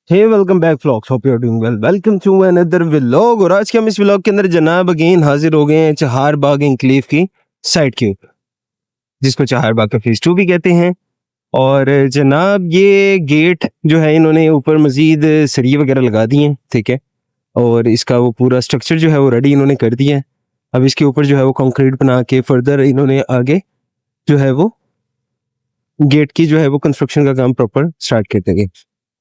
Hey welcome back vlogs, hope you are doing well. Welcome to another vlog. और आज के हम इस व्लॉग के अंदर जनाब अगेन हाजिर हो गए हैं चहार बाग एनक्लेव की साइड के ऊपर, जिसको चहार बाग का फेज 2 भी कहते हैं। और जनाब ये गेट जो है इन्होंने ऊपर मजीद सरिये वगैरह लगा दिए हैं, ठीक है। और इसका वो पूरा स्ट्रक्चर जो है वो रेडी इन्होंने कर दिया है। अब इसके ऊपर जो है वो कंक्रीट बना के फर्दर इन्होंने आगे जो है वो गेट की जो है वो कंस्ट्रक्शन का काम प्रॉपर स्टार्ट कर देंगे।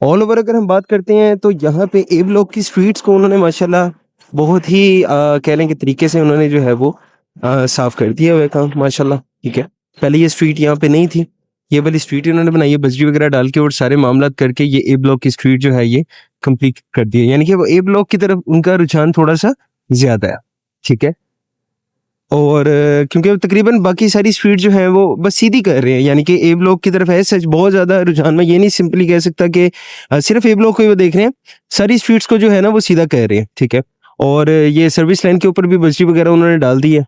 ऑल ओवर अगर हम बात करते हैं तो यहाँ पे ए ब्लॉक की स्ट्रीट्स को उन्होंने माशाल्लाह बहुत ही कह लें कि तरीके से उन्होंने जो है वो साफ कर दिया हुआ है काम माशाल्लाह, ठीक है। पहले ये स्ट्रीट यहाँ पे नहीं थी, ये वाली स्ट्रीट इन्होंने बनाई है बजरी वगैरह डाल के और सारे मामला करके ये ए ब्लॉक की स्ट्रीट जो है ये कंप्लीट कर दी है। यानी कि वो ए ब्लॉक की तरफ उनका रुझान थोड़ा सा ज्यादा है, ठीक है। और क्योंकि अब तकरीबन बाकी सारी स्ट्रीट जो है वो बस सीधी कर रहे हैं, यानी कि ए ब्लॉक की तरफ है सच बहुत ज़्यादा रुझान। मैं ये नहीं सिंपली कह सकता कि सिर्फ ए ब्लॉक को ही वो देख रहे हैं, सारी स्ट्रीट्स को जो है ना वो सीधा कर रहे हैं, ठीक है। और ये सर्विस लाइन के ऊपर भी बजरी वगैरह उन्होंने डाल दी है।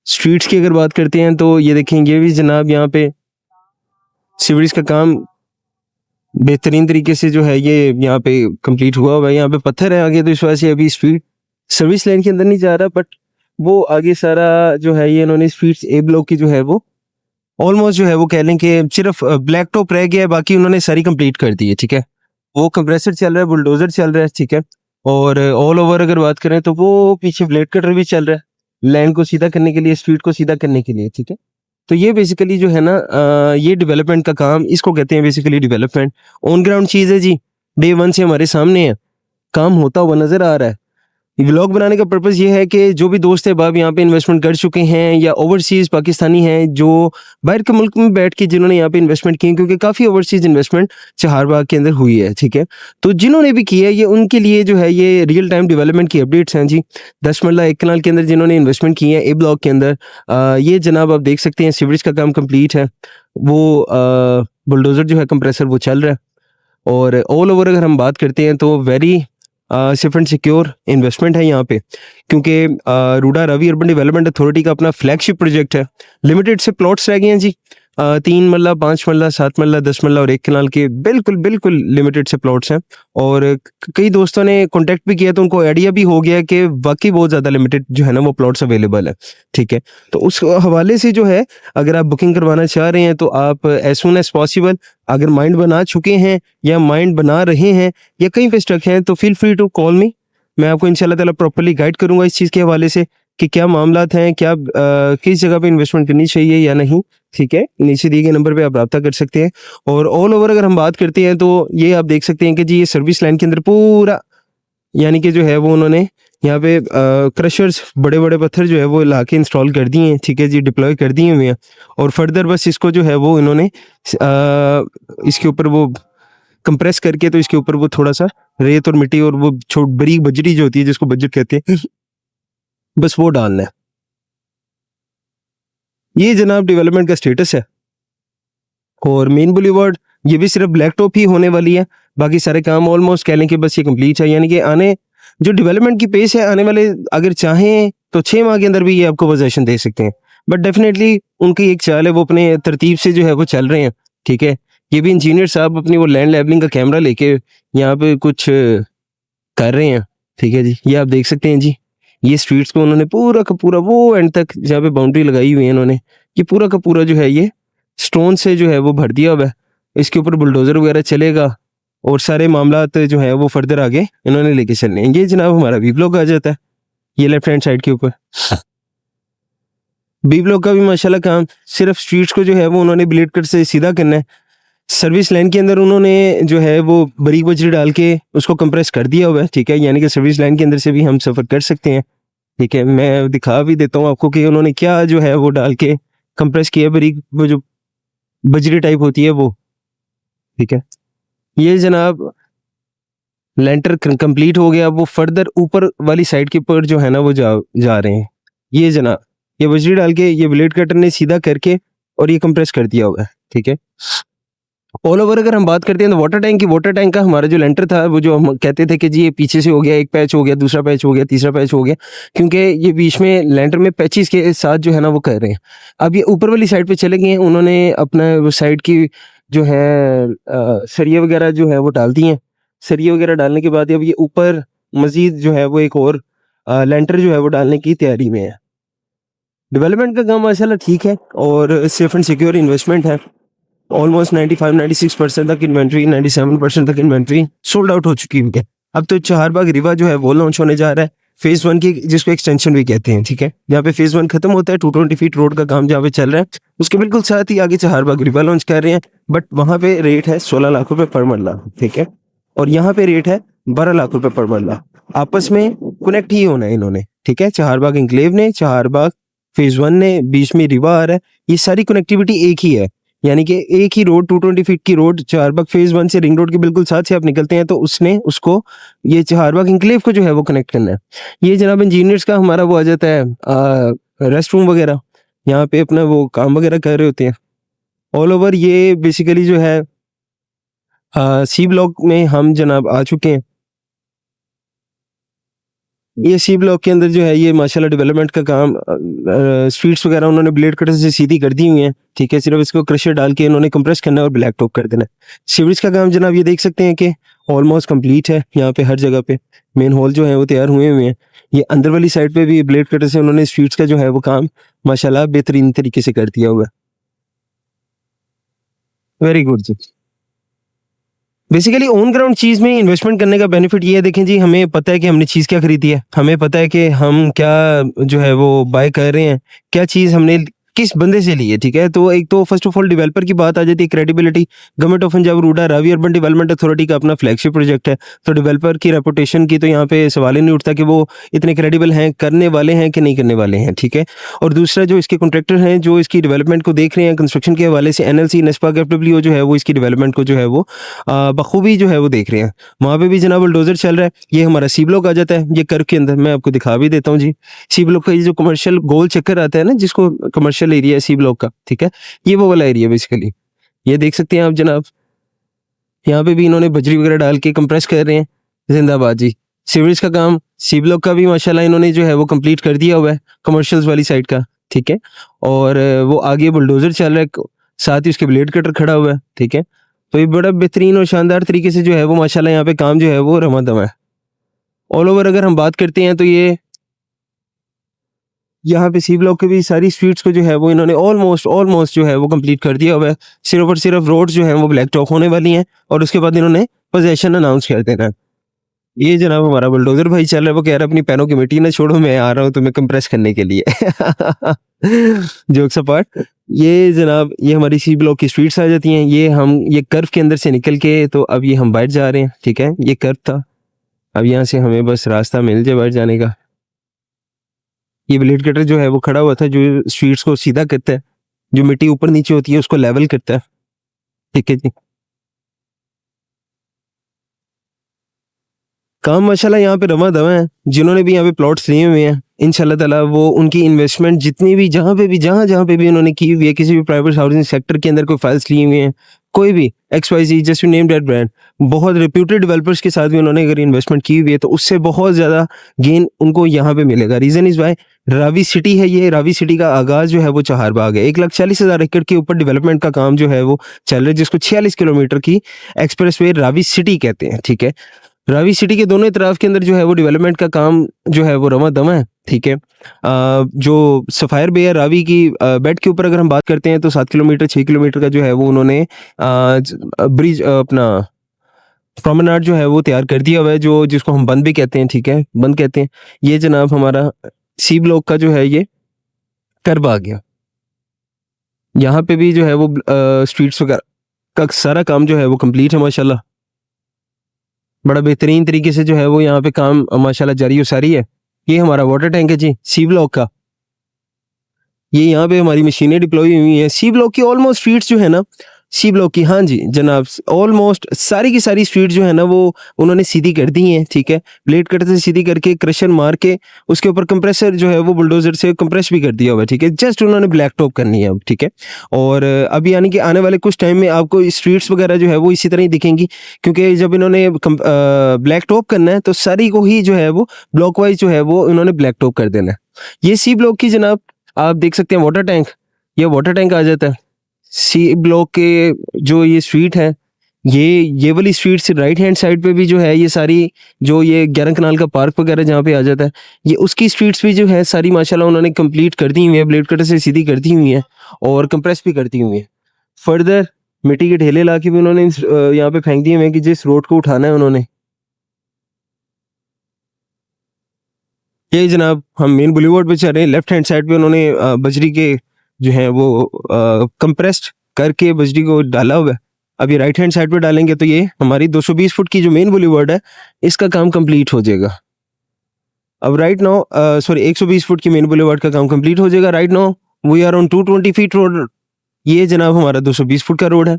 स्ट्रीट्स की अगर बात करते हैं तो ये देखेंगे भी जनाब यहाँ पे सीवरेज का काम बेहतरीन तरीके से जो है ये यहाँ पे कंप्लीट हुआ है। यहाँ पे पत्थर है आगे, तो इस वजह से अभी स्ट्रीट सर्विस लाइन के अंदर नहीं जा रहा, बट वो आगे सारा जो है ये इन्होंने स्ट्रीट्स ए ब्लॉक की जो है वो ऑलमोस्ट जो है वो कह लें कि सिर्फ ब्लैक टॉप रह गया है, बाकी उन्होंने सारी कंप्लीट कर दी है, ठीक है। वो कंप्रेसर चल रहा है, बुलडोजर चल रहा है, ठीक है। और ऑल ओवर अगर बात करें तो वो पीछे ब्लेड कटर भी चल रहा है लैंड को सीधा करने के लिए, स्ट्रीट को सीधा करने के लिए, ठीक है। तो ये बेसिकली जो है ना ये डेवलपमेंट का काम इसको कहते हैं, बेसिकली डेवलपमेंट ऑन ग्राउंड चीज़ है जी। डे वन से हमारे सामने है, काम होता हुआ नजर आ रहा है। व्लॉग बनाने का पर्पज़ ये है कि जो भी दोस्त बाब यहाँ पे इन्वेस्टमेंट कर चुके हैं या ओवरसीज़ पाकिस्तानी हैं जो बाहर के मुल्क में बैठ के जिन्होंने यहाँ पे इन्वेस्टमेंट की, क्योंकि काफ़ी ओवरसीज़ इन्वेस्टमेंट चहार बाग के अंदर हुई है, ठीक है। तो जिन्होंने भी किया है ये उनके लिए जो है ये रियल टाइम डेवलपमेंट की अपडेट्स हैं जी। 10 मरला 1 कनाल के अंदर जिन्होंने इन्वेस्टमेंट की है ए ब्लॉक के अंदर, ये जनाब आप देख सकते हैं सीवरेज का काम कम्प्लीट है। वो बुलडोज़र जो है कंप्रेसर वो चल रहा है। और ऑल ओवर अगर हम बात करते हैं तो very safe and secure investment है यहाँ पे, क्योंकि RUDA Ravi urban development authority का अपना फ्लैगशिप प्रोजेक्ट है। लिमिटेड से प्लॉट्स रह गए हैं जी, 3 मरला 5 मरला 7 मरला 10 मरला और 1 कनाल के बिल्कुल बिल्कुल लिमिटेड से प्लॉट्स हैं। और कई दोस्तों ने कॉन्टैक्ट भी किया तो उनको आइडिया भी हो गया कि वाकई बहुत ज़्यादा लिमिटेड जो है ना वो प्लॉट्स अवेलेबल है, ठीक है। तो उस हवाले से जो है अगर आप बुकिंग करवाना चाह रहे हैं तो आप एज सुन एज पॉसिबल, अगर माइंड बना चुके हैं या माइंड बना रहे हैं या कहीं पे स्टक हैं, तो feel free to call me. मैं आपको इंशाल्लाह ताला प्रॉपर्ली गाइड करूंगा इस चीज़ के हवाले से कि क्या मामलात हैं, क्या किस जगह पे इन्वेस्टमेंट करनी चाहिए या नहीं, ठीक है। नीचे दिए गए नंबर पे आप रब्ता कर सकते हैं। और ऑल ओवर अगर हम बात करते हैं तो ये आप देख सकते हैं कि जी ये सर्विस लाइन के अंदर पूरा यानी कि जो है वो उन्होंने यहाँ पे क्रशर्स बड़े बड़े पत्थर जो है वो ला के इंस्टॉल कर दिए हैं, ठीक है जी, डिप्लॉय कर दिए हुए हैं। और फर्दर बस इसको जो है वो इन्होंने इसके ऊपर वो कंप्रेस करके तो इसके ऊपर वो थोड़ा सा रेत और मिट्टी और वो बारीक बजरी जो होती है जिसको बजट कहते हैं बस वो डालना है। ये जनाब डेवलपमेंट का स्टेटस है। और मेन बुलीवर्ड ये भी सिर्फ ब्लैक टॉप ही होने वाली है, बाकी सारे काम ऑलमोस्ट कह लें कि बस ये कंप्लीट है। यानी कि आने जो डेवलपमेंट की पेस है आने वाले अगर चाहें तो 6 माह के अंदर भी ये आपको पोजेशन दे सकते हैं, बट डेफिनेटली उनकी एक चाल है, वो अपने तरतीब से जो है वो चल रहे हैं, ठीक है। ये भी इंजीनियर साहब अपनी वो लैंड लेवलिंग का कैमरा लेके यहाँ पे कुछ कर रहे हैं, ठीक है जी। ये आप देख सकते हैं जी, ये स्ट्रीट्स को उन्होंने पूरा का पूरा वो एंड तक जहाँ पे बाउंड्री लगाई हुई है इन्होंने, ये पूरा का पूरा जो है ये स्टोन से जो है वो भर दिया हुआ है। इसके ऊपर बुलडोजर वगैरह चलेगा और सारे मामलात जो है वो फर्दर आगे इन्होंने लेके चलने हैं। ये जनाब हमारा बी ब्लॉक आ जाता है, ये लेफ्ट हैंड साइड के ऊपर बी ब्लॉक का भी माशाल्लाह काम सिर्फ स्ट्रीट्स को जो है वो उन्होंने ब्लेड कट से सीधा करना है। सर्विस लाइन के अंदर उन्होंने जो है वो बारीक बजरी डाल के उसको कंप्रेस कर दिया हुआ है, ठीक है। यानी कि सर्विस लाइन के अंदर से भी हम सफ़र कर सकते हैं, ठीक है। मैं दिखा भी देता हूँ आपको कि उन्होंने क्या जो है वो डाल के कंप्रेस किया, बारीक वो जो बजरी टाइप होती है वो, ठीक है। ये जनाब लेंटर कंप्लीट हो गया, वो फर्दर ऊपर वाली साइड के ऊपर जो है ना वो जा रहे हैं। ये जनाब ये बजरी डाल के ये ब्लेड कटर ने सीधा करके और ये कंप्रेस कर दिया हुआ है, ठीक है। ऑल ओवर अगर हम बात करते हैं तो वाटर टैंक का हमारा जो लेंटर था वो जो हम कहते थे कि जी ये पीछे से हो गया, एक पैच हो गया, दूसरा पैच हो गया, तीसरा पैच हो गया, क्योंकि ये बीच में लेंटर में पैचेस के साथ जो है ना वो कर रहे हैं। अब ये ऊपर वाली साइड पे चले गए हैं, उन्होंने अपना वो साइड की जो है सरिया वगैरह जो है वो डाल दी हैं। सरिये वगैरह डालने के बाद अब ये ऊपर मजीद जो है वो एक और लेंटर जो है वो डालने की तैयारी में है। डेवलपमेंट का काम माशाल्लाह ठीक है और सेफ एंड सिक्योर इन्वेस्टमेंट है। ऑलमोस्ट 95-96% तक इन्वेंट्री, 97% तक इन्वेंट्री सोल्ड आउट हो चुकी है। अब तो चारबाग रिवा जो है वो लॉन्च होने जा रहा है फेज 1 की, जिसको एक्सटेंशन भी कहते हैं, ठीक है। यहाँ पे फेज 1 खत्म होता है, 220 फीट रोड का काम जहाँ पे चल रहा है, उसके बिल्कुल साथ ही आगे चारबाग रिवा लॉन्च कर रहे हैं। बट वहाँ पे रेट है 16 लाख रुपए पर मरला, ठीक है, और यहाँ पे रेट है 12 लाख रुपए पर मरला। आपस में कनेक्ट ही होना है इन्होंने, ठीक है। चारबाग इंक्लेव ने, चारबाग फेज 1 ने, बीच में रिवा आ रहा है, ये सारी कनेक्टिविटी एक ही है। यानी कि एक ही रोड, 220 फीट की रोड, चारबाग फेज 1 से रिंग रोड के बिल्कुल साथ से आप निकलते हैं तो उसने उसको, ये चारबाग इंक्लेव को जो है वो कनेक्ट करना है। ये जनाब इंजीनियर्स का हमारा वो आ जाता है रेस्ट रूम वगैरह, यहाँ पे अपना वो काम वगैरह कर रहे होते हैं ऑल ओवर। ये बेसिकली जो है सी ब्लॉक में हम जनाब आ चुके हैं। ये सी ब्लॉक के अंदर जो है ये माशाल्लाह डेवलपमेंट का काम, स्ट्रीट्स वगैरह उन्होंने ब्लेड कटर से सीधी कर दी हुई हैं, ठीक है। सिर्फ इसको क्रशर डाल के इन्होंने कंप्रेस करना है और ब्लैक टॉप कर देना है। सीवरेज का काम जनाब ये देख सकते हैं कि ऑलमोस्ट कंप्लीट है। यहाँ पे हर जगह पे मेन होल जो है वो तैयार हुए हुए हैं। ये अंदर वाली साइड पे भी ब्लेड कटर से उन्होंने स्ट्रीट्स का जो है वो काम माशाल्लाह बेहतरीन तरीके से कर दिया हुआ है। Very good ji. Basically on ground चीज में इन्वेस्टमेंट करने का बेनिफिट ये है, देखें जी, हमें पता है कि हमने चीज क्या खरीदी है, हमें पता है कि हम क्या जो है वो बाय कर रहे हैं, क्या चीज हमने किस बंदे से ली है, ठीक है। तो एक तो फर्स्ट ऑफ ऑल डेवलपर की बात आ जाती है, credibility. Government of Punjab RUDA Ravi urban development authority का अपना फ्लैगशिप प्रोजेक्ट है, तो डेवलपर की रेपुटेशन की तो यहाँ पे सवाल ही नहीं उठता कि वो इतने क्रेडिबल हैं, करने वाले हैं कि नहीं करने वाले हैं, ठीक है। और दूसरा जो इसके कॉन्ट्रैक्टर हैं जो इसकी डेवलपमेंट को देख रहे हैं कंस्ट्रक्शन के हवाले से, एनएलसी नेस्पाक एफडब्ल्यू जो है वो इसकी डेवलपमेंट को जो है वो बखूबी जो है वो देख रहे हैं। वहाँ पे भी जनाब बुलडोजर चल रहा है। ये हमारा सी ब्लॉक आ जाता है, ये कर्व के अंदर मैं आपको दिखा भी देता हूँ जी। सी ब्लॉक का ये जो कमर्शियल गोल चक्कर आता है ना, जिसको कमर्शियल एरिया है सी ब्लॉक का, ठीक है, ये वो वाला एरिया बेसिकली। ये देख सकते हैं आप जनाब, यहाँ पे भी इन्होंने बजरी वगैरह डाल के कंप्रेस कर रहे हैं। जिंदाबाद जी। सीवरेज का काम सी ब्लॉक का भी माशाल्लाह इन्होंने जो है वो कंप्लीट कर दिया हुआ है, कमर्शियल्स वाली साइड का, ठीक है। और वो आगे बुलडोजर चल रहा है, साथ ही उसके ब्लेड कटर खड़ा हुआ है, ठीक है। तो ये बड़ा बेहतरीन और शानदार तरीके से जो है वो माशाल्लाह यहाँ पे काम जो है वो रमा दमा है। ऑल ओवर अगर हम बात करते हैं तो ये यहाँ पे सी ब्लॉक के भी सारी स्ट्रीट्स को जो है वो इन्होंने ऑलमोस्ट जो है वो कंप्लीट कर दिया हुआ है। सिर्फ और सिर्फ रोड जो है वो ब्लैक टॉप होने वाली हैं और उसके बाद इन्होंने पोजेशन अनाउंस कर देना है। ये जनाब हमारा बुलडोजर भाई चल रहा है, वो कह रहा है अपनी पैरों की मिट्टी ना छोड़ो, मैं आ रहा हूँ तुम्हें कंप्रेस करने के लिए। जोक्स अपार्ट, ये जनाब ये हमारी सी ब्लॉक की स्ट्रीट्स आ जाती हैं। ये हम ये कर्व के अंदर से निकल के तो अब ये हम बाहर जा रहे हैं, ठीक है। ये कर्व था, अब यहाँ से हमें बस रास्ता मिल जाए बाहर जाने का। ये ब्लेड कटर जो है वो खड़ा हुआ था, जो स्ट्रीट्स को सीधा करता है, जो मिट्टी ऊपर नीचे होती है उसको लेवल करता है, ठीक है जी। काम माशाल्लाह यहाँ पे रमा दवा है। जिन्होंने भी यहाँ पे प्लॉट्स लिए हुए हैं, इंशाल्लाह ताला वो उनकी इन्वेस्टमेंट जितनी भी जहाँ पे भी उन्होंने की हुई है, किसी भी प्राइवेट हाउसिंग सेक्टर के अंदर कोई फाइल्स लिए हुए हैं, कोई भी XYZ just you name that brand, बहुत रिप्यूटेड डेवलपर्स के साथ भी उन्होंने अगर इन्वेस्टमेंट की हुई है तो उससे बहुत ज़्यादा गेन उनको यहाँ पे मिलेगा। Reason is why Ravi city है, ये रावी सिटी का आगाज़ जो है वो चारबाग है। 1,40,000 एकड़ के ऊपर डेवलपमेंट का काम जो है वो चल रहा है, जिसको 46 किलोमीटर की एक्सप्रेसवे रावी सिटी कहते हैं, ठीक है। रावी सिटी के दोनों तरफ के अंदर जो है वो डेवलपमेंट का काम जो है वो रमा दमा है, ठीक है। जो सफ़ायर बे है रावी की बेड के ऊपर अगर हम बात करते हैं तो 7 किलोमीटर 6 किलोमीटर का जो है वो उन्होंने ब्रिज अपना प्रोमेनाड जो है वो तैयार कर दिया हुआ है, जो जिसको हम बंद भी कहते हैं, ठीक है, बंद कहते हैं। ये जनाब हमारा सी ब्लॉक का जो है ये कर्ब आ गया। यहाँ पे भी जो है वो स्ट्रीट्स वगैरह का सारा काम जो है वो कंप्लीट है माशाल्लाह। बड़ा बेहतरीन तरीके से जो है वो यहाँ पे काम माशाल्लाह जारी और सारी है। ये हमारा वाटर टैंक है जी सी ब्लॉक का। ये यहाँ पे हमारी मशीनें डिप्लॉय हुई हैं। सी ब्लॉक की ऑलमोस्ट स्ट्रीट्स जो है ना, सी ब्लॉक की, हाँ जी जनाब, ऑलमोस्ट सारी की सारी स्ट्रीट जो है ना वो उन्होंने सीधी कर दी हैं, ठीक है। ब्लेड कटर से सीधी करके क्रशर मार के उसके ऊपर कंप्रेसर जो है वो बुलडोजर से कंप्रेस भी कर दिया हुआ है, ठीक है। जस्ट उन्होंने ब्लैक टॉप करनी है अब, ठीक है। और अब यानी कि आने वाले कुछ टाइम में आपको स्ट्रीट्स वगैरह जो है वो इसी तरह ही दिखेंगी, क्योंकि जब इन्होंने ब्लैक टॉप करना है तो सारी को ही जो है वो ब्लॉक वाइज जो है वो इन्होंने ब्लैक टॉप कर देना है। ये सी ब्लॉक की जनाब आप देख सकते हैं वाटर टैंक, ये वाटर टैंक आ जाता है। सी ब्लॉक के जो ये स्ट्रीट है, ये वाली स्ट्रीट से राइट हैंड साइड पे भी जो है ये सारी, जो ये 11 कनाल का पार्क वगैरह जहाँ पे आ जाता है, ये उसकी स्ट्रीट्स भी जो है सारी माशाल्लाह उन्होंने कंप्लीट कर दी हुई है, ब्लेड कटर से सीधी कर दी हुई है और कंप्रेस भी करती हुई है। फर्दर मिट्टी के ढेले ला के भी उन्होंने यहाँ पे फेंक दिए हुए हैं कि जिस रोड को उठाना है उन्होंने। ये जनाब हम मेन बुलेवार्ड पे चल रहे हैं, लेफ्ट हैंड साइड पे उन्होंने बजरी के जो है वो कंप्रेस्ड करके बजरी को डाला हुआ है। अब ये राइट हैंड साइड पे डालेंगे तो ये हमारी 220 फुट की जो मेन बुलेवार्ड है इसका काम कंप्लीट हो जाएगा। अब राइट नाउ 120 फुट की मेन बुलेवार्ड का काम कंप्लीट हो जाएगा। Right now we are on 220 feet road. ये जनाब हमारा 220 फुट का रोड है,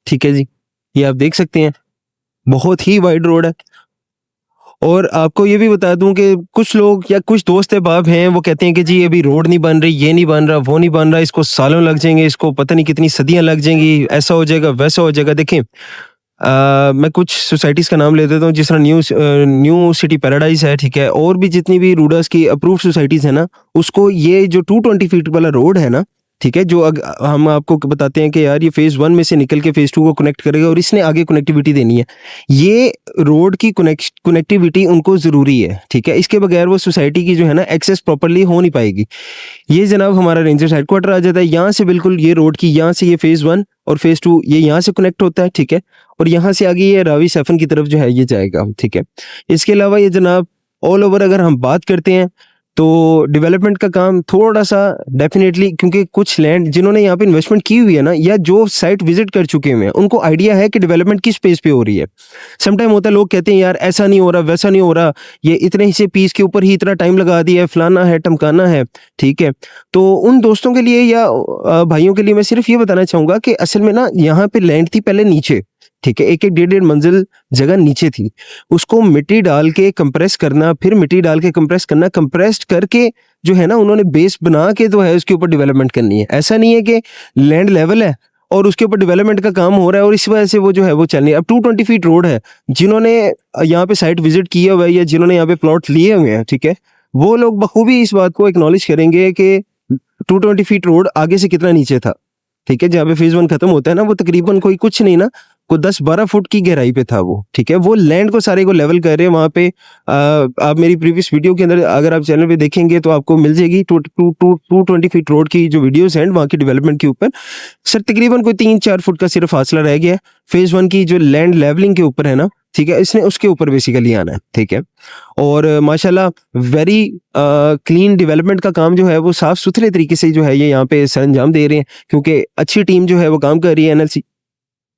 ठीक है जी। ये आप देख सकते हैं बहुत ही वाइड रोड है। और आपको ये भी बता दूं कि कुछ लोग या कुछ दोस्त बाब हैं वो कहते हैं कि जी अभी रोड नहीं बन रही, ये नहीं बन रहा, वो नहीं बन रहा, इसको सालों लग जाएंगे, इसको पता नहीं कितनी सदियां लग जाएंगी, ऐसा हो जाएगा वैसा हो जाएगा। देखें मैं कुछ सोसाइटीज़ का नाम ले देता हूँ, जिस तरह न्यू सिटी पैराडाइज है, ठीक है, और भी जितनी भी रूडर्स की अप्रूव्ड सोसाइटीज़ है ना, उसको ये जो 220 फीट वाला रोड है ना, ठीक है, जो हम आपको बताते हैं कि यार ये फेज़ 1 में से निकल के फेज़ 2 को कनेक्ट करेगा और इसने आगे कनेक्टिविटी देनी है, ये रोड की कनेक्टिविटी उनको ज़रूरी है, ठीक है। इसके बगैर वो सोसाइटी की जो है ना एक्सेस प्रॉपरली हो नहीं पाएगी। ये जनाब हमारा रेंजर्स हेडक्वार्टर आ जाता है, यहाँ से बिल्कुल ये रोड की, यहाँ से ये फेज़ 1 और फेज़ 2 ये यहाँ से कनेक्ट होता है, ठीक है, और यहाँ से आगे ये रावी सैफन की तरफ जो है ये जाएगा, ठीक है। इसके अलावा ये जनाब ऑल ओवर अगर हम बात करते हैं तो डेवलपमेंट का काम थोड़ा सा डेफिनेटली, क्योंकि कुछ लैंड जिन्होंने यहाँ पे इन्वेस्टमेंट की हुई है ना, या जो साइट विजिट कर चुके हैं उनको आइडिया है कि डेवलपमेंट किस पेस पे हो रही है। समटाइम होता है लोग कहते हैं यार ऐसा नहीं हो रहा, वैसा नहीं हो रहा, ये इतने हिस्से पीस के ऊपर ही इतना टाइम लगा दिया है, फलाना है टमकाना है, ठीक है। तो उन दोस्तों के लिए या भाइयों के लिए मैं सिर्फ ये बताना चाहूँगा कि असल में ना यहाँ पे लैंड थी पहले नीचे, ठीक है, एक एक डेढ़ मंजिल जगह नीचे थी, उसको मिट्टी डाल के कंप्रेस करना, फिर मिट्टी डाल के कंप्रेस करना, कंप्रेस्ड करके जो है ना उन्होंने बेस बना के तो है उसके ऊपर डेवलपमेंट करनी है। ऐसा नहीं है कि लैंड लेवल है और उसके ऊपर डेवलपमेंट का काम हो रहा है और इस वजह से वो जो है वो चल नहीं है। अब 220 फीट रोड है, जिन्होंने यहाँ पे साइट विजिट किया हुआ है या जिन्होंने यहाँ पे प्लॉट लिए हुए हैं, ठीक है, वो लोग बखूबी इस बात को एक्नॉलेज करेंगे कि 220 फीट रोड आगे से कितना नीचे था, ठीक है। जहाँ पे फेज 1 खत्म होता है ना, वो तकरीबन कोई कुछ नहीं ना, को 10-12 फुट की गहराई पे था वो, ठीक है। वो लैंड को सारे को लेवल कर रहे हैं वहाँ पे। आप मेरी प्रीवियस वीडियो के अंदर अगर आप चैनल पे देखेंगे तो आपको मिल जाएगी 220 फीट रोड की जो वीडियोस हैं वहाँ की डेवलपमेंट के ऊपर। सर तकरीबन कोई 3-4 फुट का सिर्फ फासला रह गया है फेज 1 की जो लैंड लेवलिंग के ऊपर है ना, ठीक है, इसने उसके ऊपर बेसिकली आना है, ठीक है। और माशाल्लाह वेरी क्लीन डेवलपमेंट का काम जो है वो साफ सुथरे तरीके से जो है ये यहाँ पे सर अंजाम दे रहे हैं, क्योंकि अच्छी टीम जो है वो काम कर रही है। NLC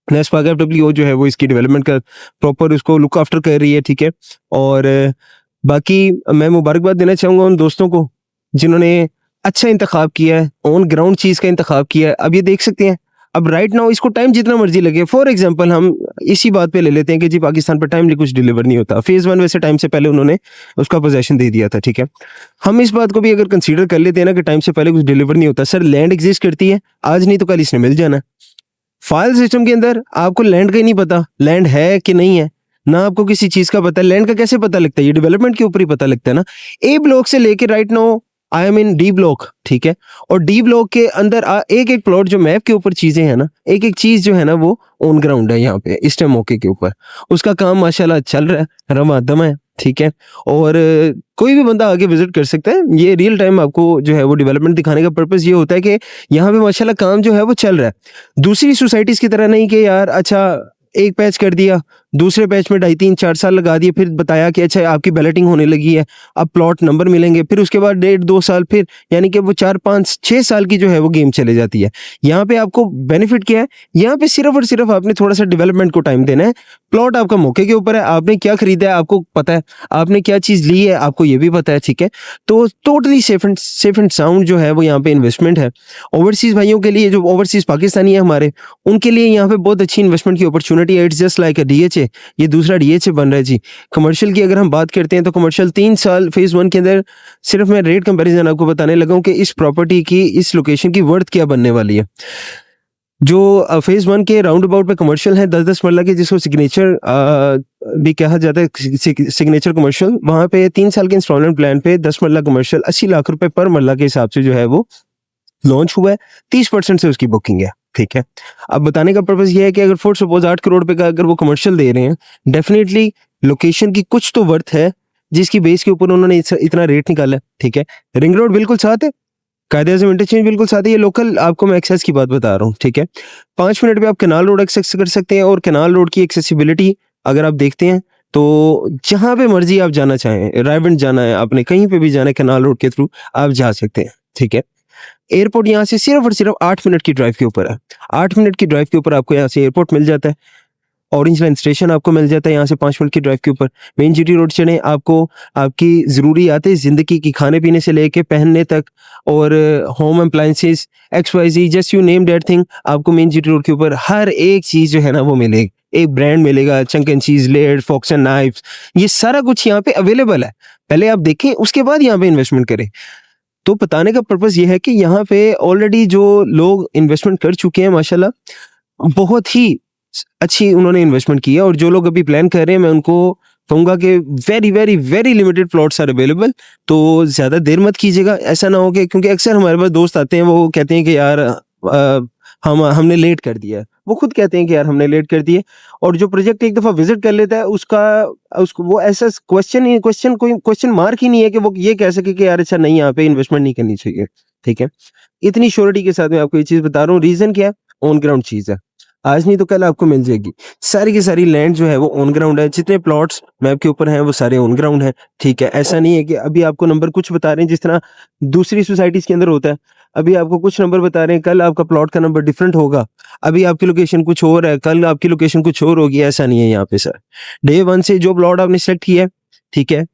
NSPACFWO जो है वो इसकी डेवलपमेंट का प्रॉपर उसको लुक आफ्टर कर रही है, ठीक है। और बाकी मैं मुबारकबाद देना चाहूँगा उन दोस्तों को जिन्होंने अच्छा इंतखाब किया है, ऑन ग्राउंड चीज़ का इंतखाब किया है। अब ये देख सकते हैं, अब राइट नाउ इसको टाइम जितना मर्जी लगे, फॉर एग्जांपल हम इसी बात पे ले लेते हैं कि जी पाकिस्तान पर टाइमली कुछ डिलीवर नहीं होता। फेज 1 वैसे टाइम से पहले उन्होंने उसका पोजेशन दे दिया था, ठीक है। हम इस बात को भी अगर कंसीडर कर लेते हैं ना कि टाइम से पहले कुछ डिलीवर नहीं होता, सर लैंड एग्जिस्ट करती है, आज नहीं तो कल इसने मिल जाना। फाइल सिस्टम के अंदर आपको लैंड का ही नहीं पता, लैंड है कि नहीं है, ना आपको किसी चीज का पता है। लैंड का कैसे पता लगता है? ये डेवलपमेंट के ऊपर ही पता लगता है ना। ए ब्लॉक से लेके right now I am in D block, ठीक है, और डी ब्लॉक के अंदर एक एक प्लॉट जो मैप के ऊपर चीजें हैं ना, एक एक चीज जो है ना वो ऑन ग्राउंड है यहाँ पे इस टाइम मौके के ऊपर। उसका काम माशाल्लाह चल रहा है, रमादम है, ठीक है। और कोई भी बंदा आगे विजिट कर सकता है। ये रियल टाइम आपको जो है वो डेवलपमेंट दिखाने का पर्पस ये होता है कि यहाँ पे माशाल्लाह काम जो है वो चल रहा है। दूसरी सोसाइटीज की तरह नहीं कि यार अच्छा एक पैच कर दिया, दूसरे पैच में 2.5-3-4 साल लगा दिए, फिर बताया कि अच्छा आपकी बैलेटिंग होने लगी है, अब प्लॉट नंबर मिलेंगे, फिर उसके बाद 1.5-2 साल, फिर यानी कि वो 4-5-6 साल की जो है वो गेम चले जाती है। यहाँ पे आपको बेनिफिट क्या है? यहाँ पे सिर्फ और सिर्फ आपने थोड़ा सा डेवलपमेंट को टाइम देना है। प्लॉट आपका मौके के ऊपर है, आपने क्या खरीदा है आपको पता है, आपने क्या चीज़ ली है आपको ये भी पता है, ठीक है। तो टोटली सेफ एंड साउंड जो है वो यहाँ पे इन्वेस्टमेंट है। ओवरसीज भाइयों के लिए, जो ओवरसीज पाकिस्तानी है हमारे, उनके लिए यहाँ पे बहुत अच्छी इन्वेस्टमेंट की अपॉर्चुनिटी है। It's just like a DHA, ये दूसरा DHA बन रहा है जी। कमर्शियल की अगर हम बात करते हैं तो कमर्शियल 3 साल फेज 1 के अंदर, सिर्फ मैं रेट कंपैरिजन आपको बताने लगा हूं कि इस प्रॉपर्टी की, इस लोकेशन की वर्थ क्या बनने वाली है। जो फेज 1 के राउंड अबाउट पे कमर्शियल है 10-10 मरला के, जिसको सिग्नेचर भी कहा जाता है, सिग्नेचर कमर्शियल, वहां पे 3 साल के इंस्टॉलमेंट प्लान पे 10 मरला कमर्शियल 80 लाख रुपए पर मरला के हिसाब से जो है वो लॉन्च हुआ है। 30% से उसकी बुकिंग है। ठीक है। अब बताने का पर्पस ये है कि अगर फॉर सपोज 8 करोड़ रुपए का अगर वो कमर्शियल दे रहे हैं, डेफिनेटली लोकेशन की कुछ तो वर्थ है जिसकी बेस के ऊपर उन्होंने इतना रेट निकाला है। ठीक है, रिंग रोड बिल्कुल साथ है, कायदे आज़म इंटरचेंज बिल्कुल साथ है। ये लोकल आपको मैं एक्सेस की बात बता रहा हूँ। ठीक है, 5 मिनट में आप कैनाल रोड एक्सेस कर सकते हैं, और कैनाल रोड की एक्सेसिबिलिटी अगर आप देखते हैं तो जहां पे मर्जी आप जाना चाहें, रायबंद जाना है आपने, कहीं पे भी जाना है, कैनाल रोड के थ्रू आप जा सकते हैं। ठीक है, एयरपोर्ट यहाँ से सिर्फ और सिर्फ 8 मिनट की ड्राइव के ऊपर है। 8 मिनट की ड्राइव के ऊपर आपको यहाँ से एयरपोर्ट मिल जाता है, ऑरेंज लाइन स्टेशन आपको मिल जाता है यहाँ से 5 मिनट की ड्राइव के ऊपर। मेन जीटी रोड चढ़े, आपको आपकी ज़रूरियात ज़िंदगी की खाने पीने से लेके पहनने तक, और home appliances XYZ just you name that thing, आपको मेन जीटी रोड के ऊपर हर एक चीज़ जो है ना वो मिलेगी। एक ब्रांड मिलेगा, चंक एंड चीज, लेड, फॉक्स एंड नाइफ्स, ये सारा कुछ यहाँ पे अवेलेबल है। पहले आप देखें, उसके बाद यहाँ पे इन्वेस्टमेंट करें। तो बताने का पर्पस ये है कि यहाँ पे ऑलरेडी जो लोग इन्वेस्टमेंट कर चुके हैं माशाल्लाह, बहुत ही अच्छी उन्होंने इन्वेस्टमेंट की है। और जो लोग अभी प्लान कर रहे हैं, मैं उनको कहूँगा कि very very very limited plots are available, तो ज़्यादा देर मत कीजिएगा। ऐसा ना हो कि, क्योंकि अक्सर हमारे पास दोस्त आते हैं, वो कहते हैं कि यार हमने लेट कर दिया है। वो खुद कहते हैं कि यार हमने लेट कर दिया, और जो प्रोजेक्ट एक दफ़ा विजिट कर लेता है उसको वो ऐसा क्वेश्चन मार्क ही नहीं है कि वो ये कह सके कि यार अच्छा नहीं, यहाँ पे इन्वेस्टमेंट नहीं करनी चाहिए। ठीक है, इतनी श्योरिटी के साथ मैं आपको ये चीज़ बता रहा हूँ। रीज़न क्या है? ऑन ग्राउंड चीज़ है, आज नहीं तो कल आपको मिल जाएगी। सारी की सारी लैंड जो है वो ऑन ग्राउंड है, जितने प्लॉट्स मैप के ऊपर हैं वो सारे ऑन ग्राउंड हैं। ठीक है, ऐसा नहीं है कि अभी आपको नंबर कुछ बता रहे हैं जिस तरह दूसरी सोसाइटीज के अंदर होता है। अभी आपको कुछ नंबर बता रहे हैं, कल आपका प्लॉट का नंबर डिफरेंट होगा। अभी आपकी लोकेशन कुछ और है, कल आपकी लोकेशन कुछ और होगी। ऐसा नहीं है यहाँ पे सर। डे 1 से जो प्लॉट आपने सेलेक्ट किया है, ठीक है,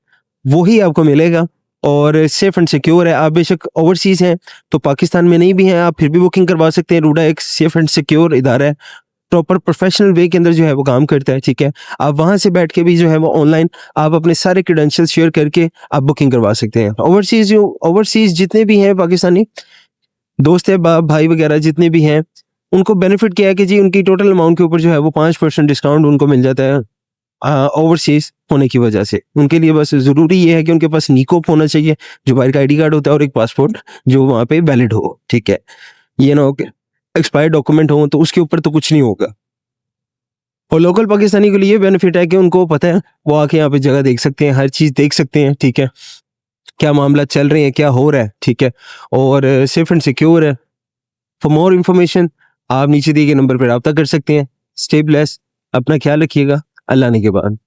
वही आपको मिलेगा, और सेफ एंड सिक्योर है। आप बेशक ओवरसीज हैं तो पाकिस्तान में नहीं भी हैं, आप फिर भी बुकिंग करवा सकते हैं। रूडा एक सेफ एंड सिक्योर इदारा है, प्रॉपर प्रोफेशनल वे के अंदर जो है वो काम करता है। ठीक है, आप वहां से बैठ के भी जो है वो ऑनलाइन आप अपने सारे क्रेडेंशियल शेयर करके आप बुकिंग करवा सकते हैं। ओवरसीज जितने भी हैं पाकिस्तानी दोस्त है, बाप भाई वगैरह जितने भी हैं, उनको बेनिफिट क्या है कि जी उनकी टोटल अमाउंट के ऊपर जो है वो 5% डिस्काउंट उनको मिल जाता है ओवरसीज होने की वजह से। उनके लिए बस ज़रूरी ये है कि उनके पास निकोप होना चाहिए, जो बाहर का ID कार्ड होता है, और एक पासपोर्ट जो वहाँ पे वैलिड हो। ठीक है, ये ना हो कि एक्सपायर्ड डॉक्यूमेंट हो तो उसके ऊपर तो कुछ नहीं होगा। और लोकल पाकिस्तानी के लिए ये बेनिफिट है कि उनको पता है, वो आके यहाँ पे जगह देख सकते हैं, हर चीज़ देख सकते हैं। ठीक है, क्या मामला चल रहे हैं, क्या हो रहा है। ठीक है, और सेफ एंड सिक्योर है। फॉर मोर इन्फॉर्मेशन आप नीचे दिए गए नंबर पर रब्ता कर सकते हैं। स्टे ब्लेस्ड, अपना ख्याल रखिएगा। अल्लाह ने के बाद।